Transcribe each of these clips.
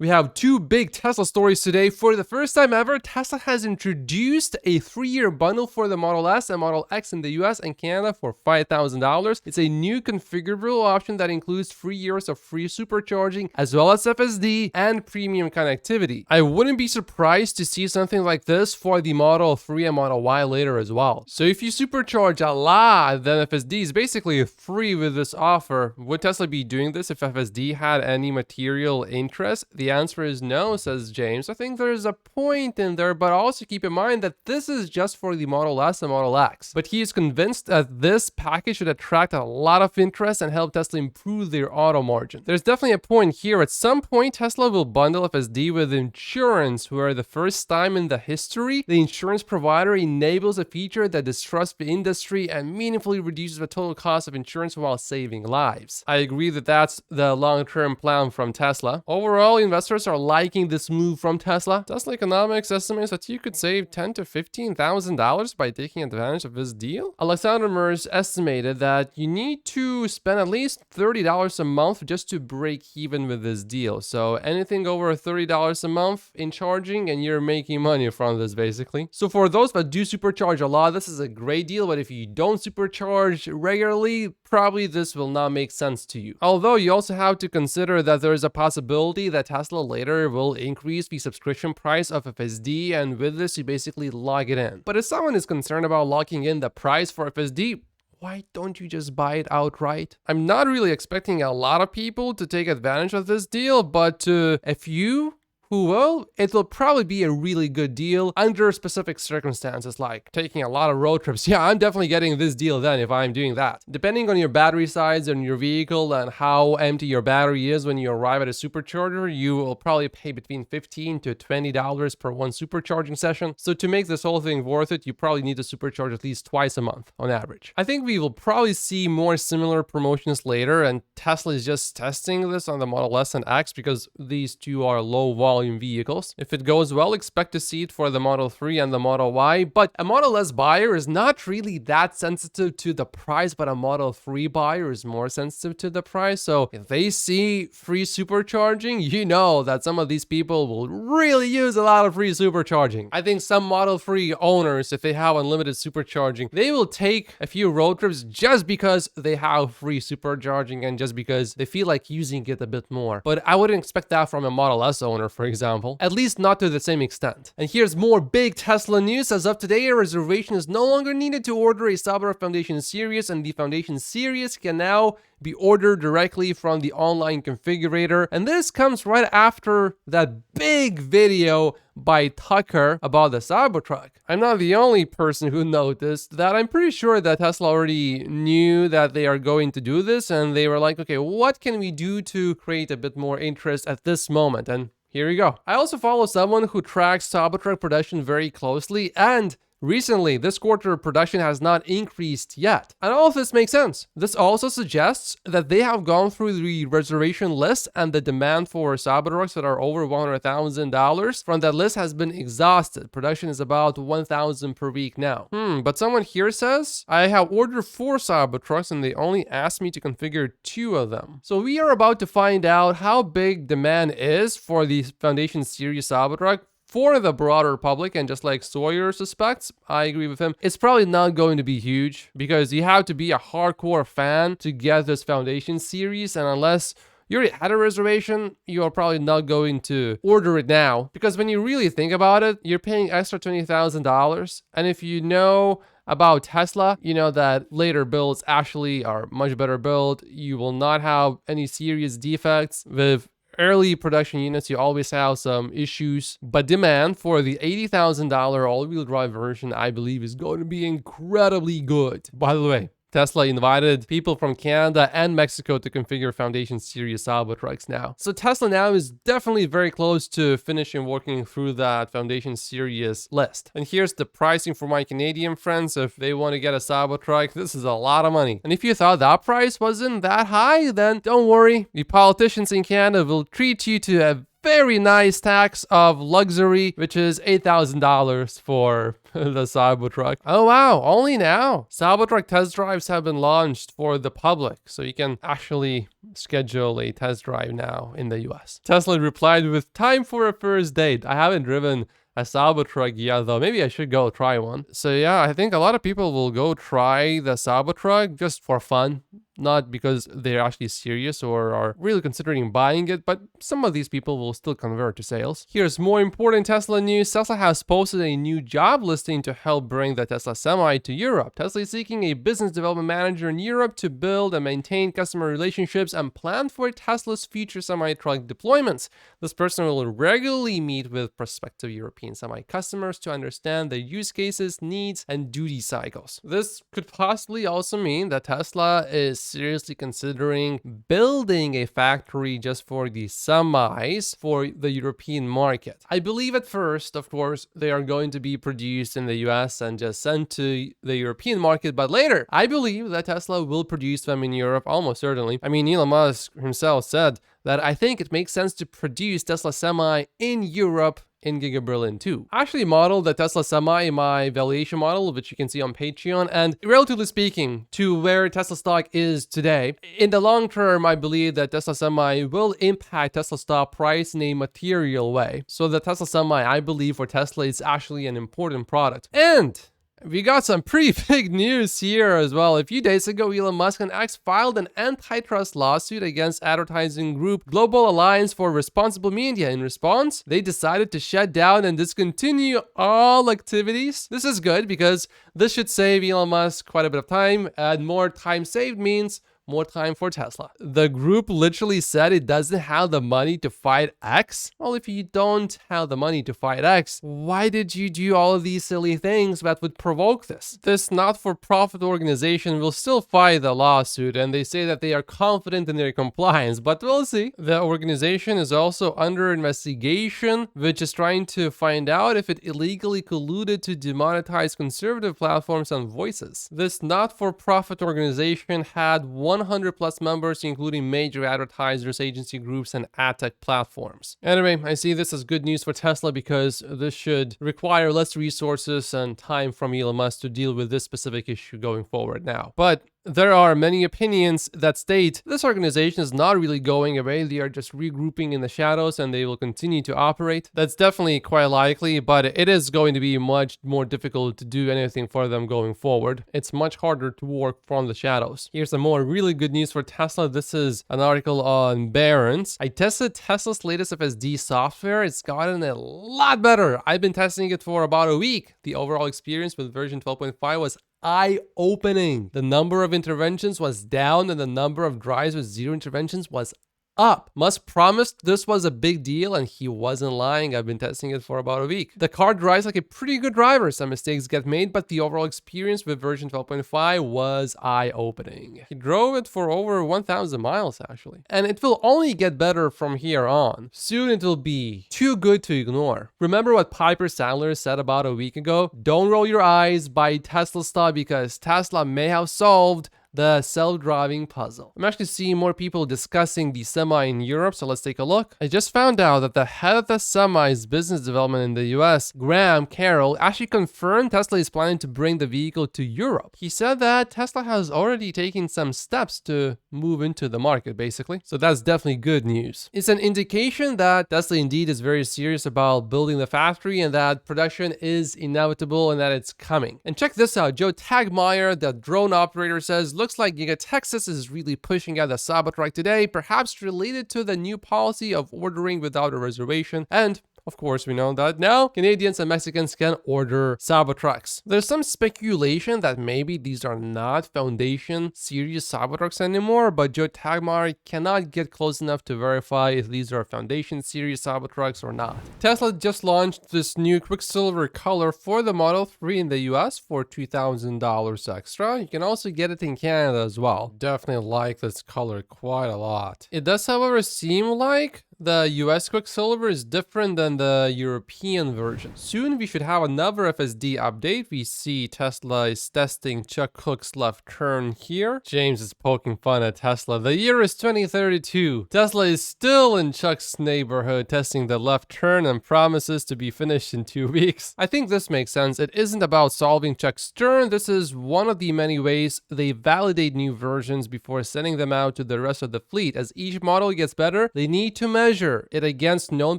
We have two big Tesla stories today. For the first time ever, Tesla has introduced a 3-year bundle for the Model S and Model X in the US and Canada for $5,000. It's a new configurable option that includes 3 years of free supercharging, as well as FSD and premium connectivity. I wouldn't be surprised to see something like this for the Model 3 and Model Y later as well. So if you supercharge a lot, then FSD is basically free with this offer. Would Tesla be doing this if FSD had any material interest? The answer is no, says James. I think there's a point in there, but also keep in mind that this is just for the Model S and Model X. But he is convinced that this package should attract a lot of interest and help Tesla improve their auto margin. There's definitely a point here. At some point, Tesla will bundle FSD with insurance, where the first time in the history, the insurance provider enables a feature that disrupts the industry and meaningfully reduces the total cost of insurance while saving lives. I agree that that's the long-term plan from Tesla. Overall, investors are liking this move from Tesla. Tesla Economics estimates that you could save $10,000 to $15,000 by taking advantage of this deal. Alexander Mers estimated that you need to spend at least $30 a month just to break even with this deal. So anything over $30 a month in charging and you're making money from this basically. So for those that do supercharge a lot, this is a great deal, but if you don't supercharge regularly, probably this will not make sense to you. Although you also have to consider that there is a possibility that Tesla later will increase the subscription price of FSD, and with this you basically lock it in. But if someone is concerned about locking in the price for FSD, why don't you just buy it outright? I'm not really expecting a lot of people to take advantage of this deal, but a few who will, it will probably be a really good deal under specific circumstances, like taking a lot of road trips. Yeah, I'm definitely getting this deal then if I'm doing that. Depending on your battery size and your vehicle and how empty your battery is when you arrive at a supercharger, you will probably pay between $15 to $20 per one supercharging session. So to make this whole thing worth it, you probably need to supercharge at least twice a month on average. I think we will probably see more similar promotions later, and Tesla is just testing this on the Model S and X because these two are low volume vehicles. If it goes well, expect to see it for the Model 3 and the Model Y, but a Model S buyer is not really that sensitive to the price, but a Model 3 buyer is more sensitive to the price. So if they see free supercharging, you know that some of these people will really use a lot of free supercharging. I think some Model 3 owners, if they have unlimited supercharging, they will take a few road trips just because they have free supercharging and just because they feel like using it a bit more. But I wouldn't expect that from a Model S owner, for example, at least not to the same extent. And here's more big Tesla news. As of today, a reservation is no longer needed to order a Cybertruck Foundation Series, and the Foundation Series can now be ordered directly from the online configurator. And this comes right after that big video by Tucker about the Cybertruck. I'm not the only person who noticed that. I'm pretty sure that Tesla already knew that they are going to do this, and they were like, okay, what can we do to create a bit more interest at this moment? And here you go. I also follow someone who tracks Cybertruck production very closely, and recently, this quarter production has not increased yet. And all of this makes sense. This also suggests that they have gone through the reservation list, and the demand for Cybertrucks that are over $100,000 from that list has been exhausted. Production is about 1,000 per week now. But someone here says, I have ordered 4 Cybertrucks and they only asked me to configure 2 of them. So we are about to find out how big demand is for the Foundation Series Cybertruck for the broader public, and just like Sawyer suspects, I agree with him, it's probably not going to be huge because you have to be a hardcore fan to get this Foundation Series, and unless you already had a reservation, you are probably not going to order it now, because when you really think about it, you're paying extra $20,000, and if you know about Tesla, you know that later builds actually are much better built. You will not have any serious defects. With early production units, you always have some issues, but demand for the $80,000 all-wheel drive version, I believe, is going to be incredibly good. By the way, Tesla invited people from Canada and Mexico to configure Foundation Series Cybertrucks now. So Tesla now is definitely very close to finishing working through that Foundation Series list. And here's the pricing for my Canadian friends. If they want to get a Cybertruck, this is a lot of money. And if you thought that price wasn't that high, then don't worry. The politicians in Canada will treat you to a very nice tax of luxury, which is $8,000 for the Cybertruck. Oh wow, only now. Cybertruck test drives have been launched for the public, so you can actually schedule a test drive now in the US. Tesla replied with time for a first date. I haven't driven a Cybertruck yet, though. Maybe I should go try one. So yeah, I think a lot of people will go try the Cybertruck just for fun. Not because they're actually serious or are really considering buying it, but some of these people will still convert to sales. Here's more important Tesla news. Tesla has posted a new job listing to help bring the Tesla Semi to Europe. Tesla is seeking a business development manager in Europe to build and maintain customer relationships and plan for Tesla's future semi-truck deployments. This person will regularly meet with prospective European semi customers to understand their use cases, needs, and duty cycles. This could possibly also mean that Tesla is seriously considering building a factory just for the semis for the European market. I believe at first, of course, they are going to be produced in the US and just sent to the European market, but later, I believe that Tesla will produce them in Europe, almost certainly. I mean, Elon Musk himself said that I think it makes sense to produce Tesla Semi in Europe in Giga Berlin too. I actually modeled the Tesla Semi in my valuation model, which you can see on Patreon, and relatively speaking to where Tesla stock is today, in the long term, I believe that Tesla Semi will impact Tesla stock price in a material way. So the Tesla Semi, I believe for Tesla, is actually an important product. And we got some pretty big news here as well. A few days ago, Elon Musk and X filed an antitrust lawsuit against advertising group Global Alliance for Responsible Media. In response, they decided to shut down and discontinue all activities. This is good because this should save Elon Musk quite a bit of time, and more time saved means more time for Tesla. The group literally said it doesn't have the money to fight X. Well, if you don't have the money to fight X, why did you do all of these silly things that would provoke this? This not-for-profit organization will still fight the lawsuit, and they say that they are confident in their compliance, but we'll see. The organization is also under investigation, which is trying to find out if it illegally colluded to demonetize conservative platforms and voices. This not-for-profit organization had 100 plus members, including major advertisers, agency groups, and ad tech platforms. Anyway, I see this as good news for Tesla because this should require less resources and time from Elon Musk to deal with this specific issue going forward now. But there are many opinions that state this organization is not really going away. They are just regrouping in the shadows and they will continue to operate. That's definitely quite likely, but it is going to be much more difficult to do anything for them going forward. It's much harder to work from the shadows. Here's some more really good news for Tesla. This is an article on Barron's. I tested Tesla's latest FSD software. It's gotten a lot better. I've been testing it for about a week. The overall experience with version 12.5 was eye-opening. The number of interventions was down and the number of drives with 0 interventions was up. Musk promised this was a big deal and he wasn't lying. I've been testing it for about a week. The car drives like a pretty good driver. Some mistakes get made, but the overall experience with version 12.5 was eye-opening. He drove it for over 1,000 miles actually. And it will only get better from here on. Soon it will be too good to ignore. Remember what Piper Sandler said about a week ago? Don't roll your eyes, buy Tesla stock because Tesla may have solved the self-driving puzzle. I'm actually seeing more people discussing the Semi in Europe, so let's take a look. I just found out that the head of the Semi's business development in the US, Graham Carroll, actually confirmed Tesla is planning to bring the vehicle to Europe. He said that Tesla has already taken some steps to move into the market, basically. So that's definitely good news. It's an indication that Tesla indeed is very serious about building the factory and that production is inevitable and that it's coming. And check this out. Joe Tagmeyer, the drone operator, says, looks like Giga Texas is really pushing out the Cybertruck today, perhaps related to the new policy of ordering without a reservation. And of course, we know that now Canadians and Mexicans can order Cybertrucks. There's some speculation that maybe these are not Foundation series Cybertrucks anymore, but Joe Tagmeyer cannot get close enough to verify if these are Foundation series Cybertrucks or not. Tesla just launched this new Quicksilver color for the Model 3 in the US for $2,000 extra. You can also get it in Canada as well. Definitely like this color quite a lot. It does, however, seem like the US Quicksilver is different than the European version. Soon we should have another FSD update. We see Tesla is testing Chuck Cook's left turn here. James is poking fun at Tesla. The year is 2032. Tesla is still in Chuck's neighborhood testing the left turn and promises to be finished in 2 weeks. I think this makes sense. It isn't about solving Chuck's turn. This is one of the many ways they validate new versions before sending them out to the rest of the fleet. As each model gets better, they need to measure it against known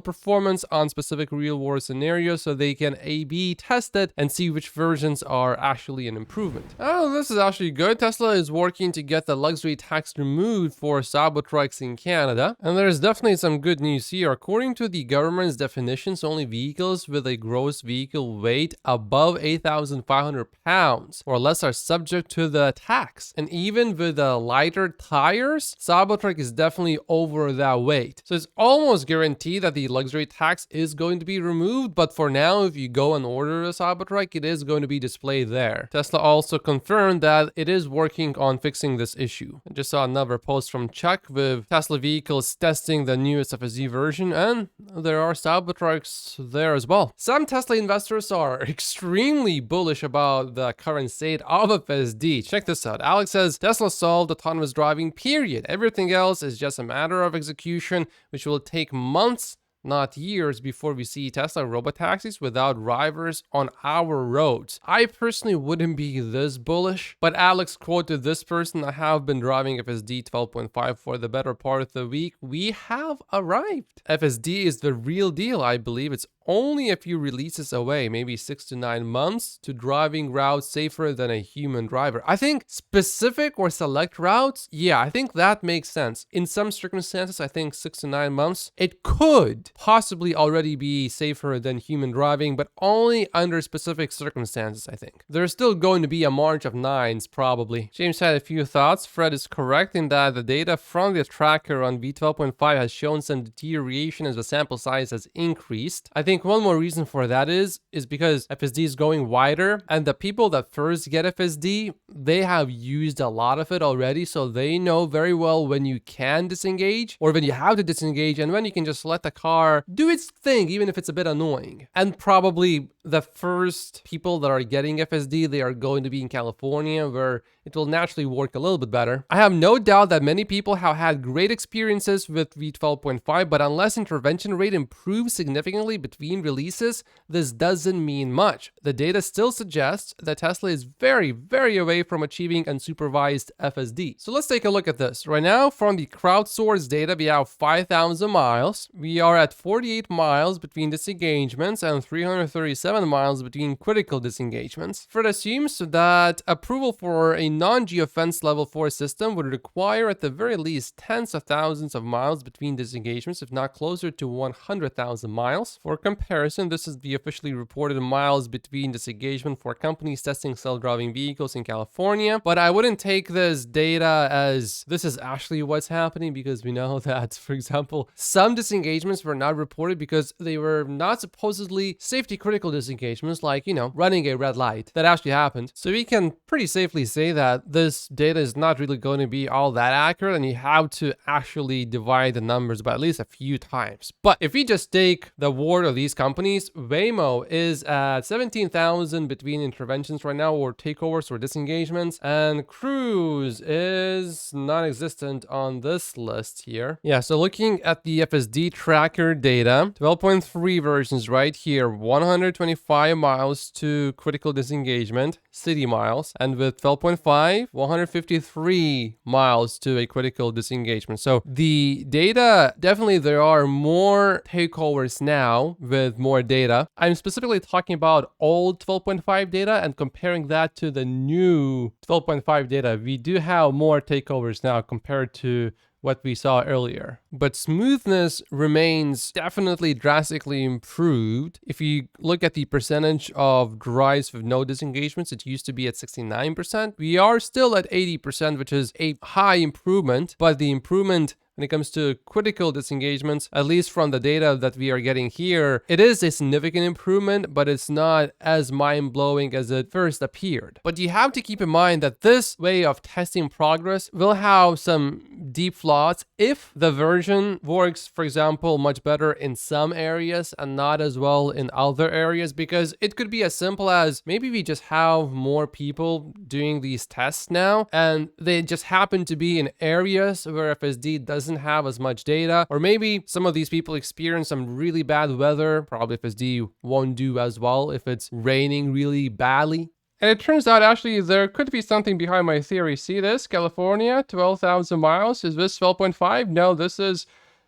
performance on specific real-world scenarios so they can A/B test it and see which versions are actually an improvement. Oh, this is actually good. Tesla is working to get the luxury tax removed for Cybertrucks in Canada, and there's definitely some good news here. According to the government's definitions, only vehicles with a gross vehicle weight above 8,500 pounds or less are subject to the tax. And even with the lighter tires, Cybertruck is definitely over that weight. So it's almost guaranteed that the luxury tax is going to be removed, but for now, if you go and order a Cybertruck, it is going to be displayed there. Tesla also confirmed that it is working on fixing this issue. I just saw another post from Chuck with Tesla vehicles testing the newest FSD version, and there are Cybertrucks there as well. Some Tesla investors are extremely bullish about the current state of FSD. Check this out. Alex says, Tesla solved autonomous driving, period. Everything else is just a matter of execution, which will take months, not years, before we see Tesla robotaxis without drivers on our roads. I personally wouldn't be this bullish, but Alex quoted this person: I have been driving FSD 12.5 for the better part of the week. We have arrived. FSD is the real deal, I believe. It's only a few releases away, maybe 6 to 9 months, to driving routes safer than a human driver. I think specific or select routes, yeah, I think that makes sense. In some circumstances, I think 6 to 9 months, it could possibly already be safer than human driving, but only under specific circumstances, I think. There's still going to be a march of 9s, probably. James had a few thoughts. Fred is correct in that the data from the tracker on V12.5 has shown some deterioration as the sample size has increased. I think one more reason for that is because FSD is going wider, and the people that first get FSD, they have used a lot of it already, so they know very well when you can disengage or when you have to disengage and when you can just let the car do its thing, even if it's a bit annoying. And probably the first people that are getting FSD, they are going to be in California, where it will naturally work a little bit better. I have no doubt that many people have had great experiences with V12.5, but unless intervention rate improves significantly between releases, this doesn't mean much. The data still suggests that Tesla is very, very away from achieving unsupervised FSD. So let's take a look at this. Right now, from the crowdsourced data, we have 5,000 miles. We are at 48 miles between disengagements and 337 miles between critical disengagements. Fred assumes that approval for a non-geofence level 4 system would require at the very least tens of thousands of miles between disengagements, if not closer to 100,000 miles. For comparison, this is the officially reported miles between disengagement for companies testing self-driving vehicles in California. But I wouldn't take this data as this is actually what's happening, because we know that, for example, some disengagements were not reported because they were not supposedly safety critical disengagements, like, you know, running a red light. That actually happened. So we can pretty safely say that this data is not really going to be all that accurate, and you have to actually divide the numbers by at least a few times. But if we just take the word of these companies, Waymo is at 17,000 between interventions right now, or takeovers or disengagements, and Cruise is non-existent on this list here. Yeah, so looking at the FSD tracker data, 12.3 versions right here, 125 miles to critical disengagement, city miles, and with 12.5, 153 miles to a critical disengagement. So the data, definitely there are more takeovers now with more data. I'm specifically talking about old 12.5 data and comparing that to the new 12.5 data. We do have more takeovers now compared to what we saw earlier. But smoothness remains definitely drastically improved. If you look at the percentage of drives with no disengagements, it used to be at 69%. We are still at 80%, which is a high improvement, but the improvement when it comes to critical disengagements, at least from the data that we are getting here, it is a significant improvement, but it's not as mind-blowing as it first appeared. But you have to keep in mind that this way of testing progress will have some deep flaws if the version works, for example, much better in some areas and not as well in other areas, because it could be as simple as maybe we just have more people doing these tests now, and they just happen to be in areas where FSD doesn't have as much data, or maybe some of these people experience some really bad weather. Probably FSD won't do as well if it's raining really badly. And it turns out actually there could be something behind my theory. See this? California, 12,000 miles. Is this 12.5? No, this is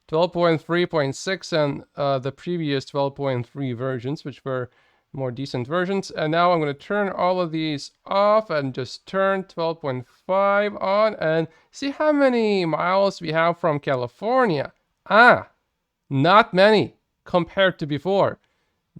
12.3.6 and the previous 12.3 versions, which were more decent versions. And now I'm going to turn all of these off and just turn 12.5 on and see how many miles we have from California. Not many compared to before.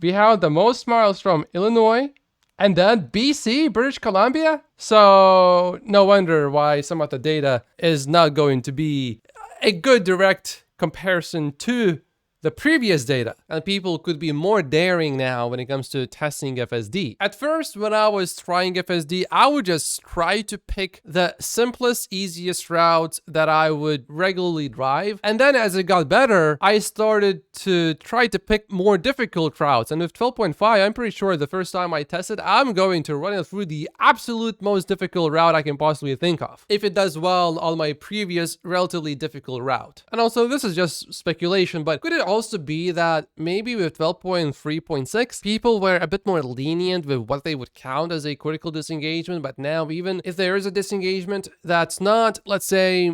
We have the most miles from Illinois, and then BC, British Columbia. So no wonder why some of the data is not going to be a good direct comparison to the previous data, and people could be more daring now when it comes to testing FSD. At first, when I was trying FSD, I would just try to pick the simplest, easiest routes that I would regularly drive. And then as it got better, I started to try to pick more difficult routes. And with 12.5, I'm pretty sure the first time I tested, I'm going to run it through the absolute most difficult route I can possibly think of, if it does well on my previous relatively difficult route. And also, this is just speculation, but could it also be that maybe with 12.3.6, people were a bit more lenient with what they would count as a critical disengagement, but now even if there is a disengagement that's not, let's say,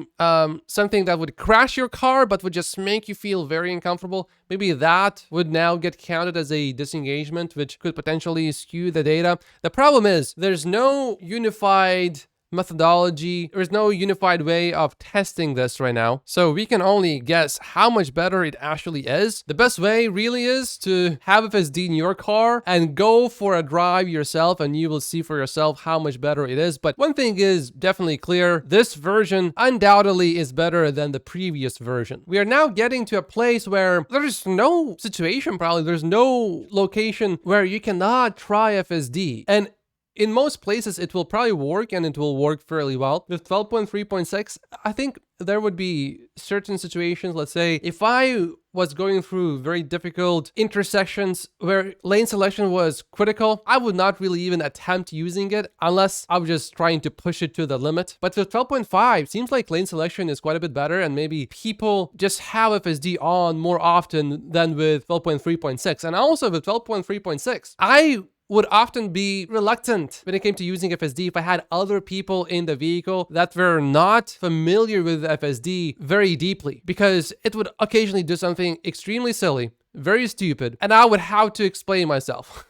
something that would crash your car, but would just make you feel very uncomfortable, maybe that would now get counted as a disengagement, which could potentially skew the data. The problem is there's no unified methodology. There's no unified way of testing this right now. So we can only guess how much better it actually is. The best way really is to have FSD in your car and go for a drive yourself, and you will see for yourself how much better it is. But one thing is definitely clear. This version undoubtedly is better than the previous version. We are now getting to a place where there's no situation, probably there's no location where you cannot try FSD. And in most places, it will probably work, and it will work fairly well. With 12.3.6, I think there would be certain situations, let's say, if I was going through very difficult intersections where lane selection was critical, I would not really even attempt using it unless I was just trying to push it to the limit. But with 12.5, seems like lane selection is quite a bit better, and maybe people just have FSD on more often than with 12.3.6. And also with 12.3.6, I would often be reluctant when it came to using FSD if I had other people in the vehicle that were not familiar with FSD very deeply, because it would occasionally do something extremely silly, very stupid, and I would have to explain myself.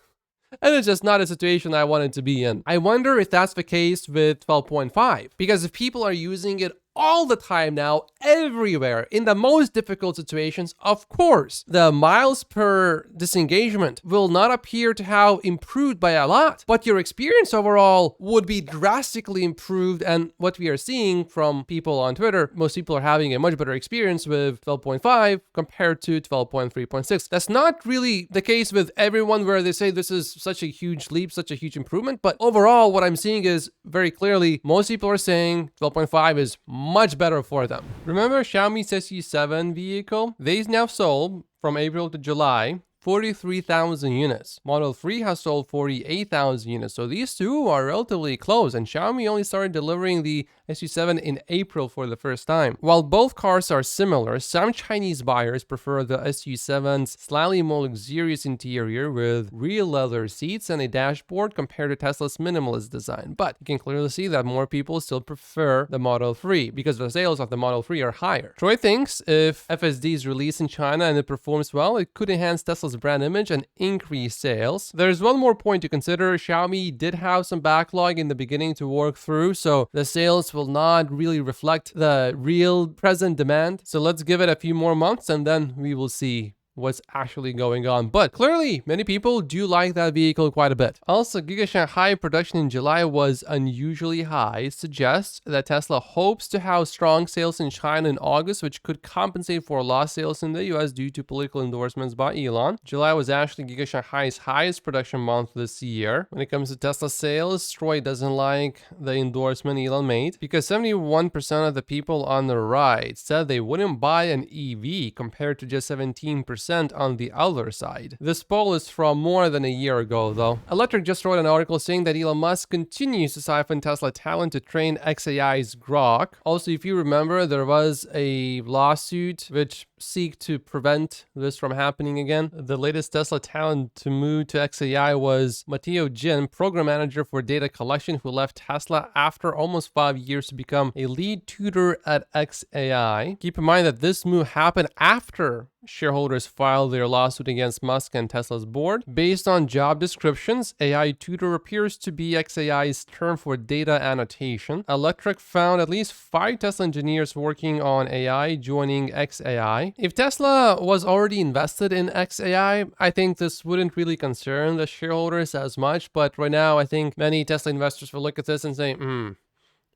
And it's just not a situation I wanted to be in. I wonder if that's the case with 12.5, because if people are using it all the time now, everywhere, in the most difficult situations, of course, the miles per disengagement will not appear to have improved by a lot, but your experience overall would be drastically improved. And what we are seeing from people on Twitter, most people are having a much better experience with 12.5 compared to 12.3.6. That's not really the case with everyone where they say this is such a huge leap, such a huge improvement, but overall, what I'm seeing is very clearly, most people are saying 12.5 is much better for them. Remember Xiaomi's SU7 vehicle? They've now sold from April to July 43,000 units. Model 3 has sold 48,000 units. So these two are relatively close, and Xiaomi only started delivering the SU7 in April for the first time. While both cars are similar, some Chinese buyers prefer the SU7's slightly more luxurious interior with real leather seats and a dashboard compared to Tesla's minimalist design. But you can clearly see that more people still prefer the Model 3 because the sales of the Model 3 are higher. Troy thinks if FSD is released in China and it performs well, it could enhance Tesla's brand image and increase sales. There's one more point to consider. Xiaomi did have some backlog in the beginning to work through, so the sales will not really reflect the real present demand. So let's give it a few more months and then we will see what's actually going on. But clearly, many people do like that vehicle quite a bit. Also, Giga Shanghai production in July was unusually high. It suggests that Tesla hopes to have strong sales in China in August, which could compensate for lost sales in the US due to political endorsements by Elon. July was actually Giga Shanghai's highest production month this year. When it comes to Tesla sales, Troy doesn't like the endorsement Elon made because 71% of the people on the right said they wouldn't buy an EV compared to just 17% on the other side. This poll is from more than a year ago, though. Electric just wrote an article saying that Elon Musk continues to siphon Tesla talent to train xAI's Grok. Also, if you remember, there was a lawsuit which seek to prevent this from happening again. The latest Tesla talent to move to xAI was Matteo Jin, program manager for data collection, who left Tesla after almost 5 years to become a lead tutor at xAI. Keep in mind that this move happened after shareholders filed their lawsuit against Musk and Tesla's board. Based on job descriptions, AI tutor appears to be xAI's term for data annotation. Electric found at least 5 Tesla engineers working on AI joining xAI. If Tesla was already invested in xAI, I think this wouldn't really concern the shareholders as much, but right now I think many Tesla investors will look at this and say,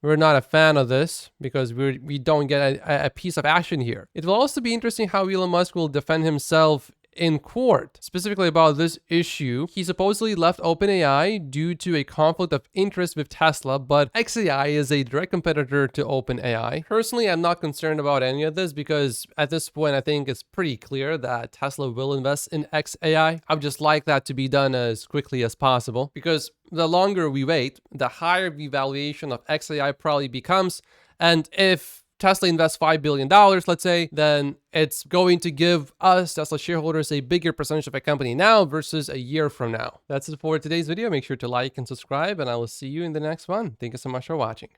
we're not a fan of this because we don't get a piece of action here. It will also be interesting how Elon Musk will defend himself in court, specifically about this issue. He supposedly left OpenAI due to a conflict of interest with Tesla, but xAI is a direct competitor to OpenAI. Personally, I'm not concerned about any of this because at this point, I think it's pretty clear that Tesla will invest in xAI. I would just like that to be done as quickly as possible because the longer we wait, the higher the valuation of xAI probably becomes. And if Tesla invests $5 billion, let's say, then it's going to give us, Tesla shareholders, a bigger percentage of a company now versus a year from now. That's it for today's video. Make sure to like and subscribe, and I will see you in the next one. Thank you so much for watching.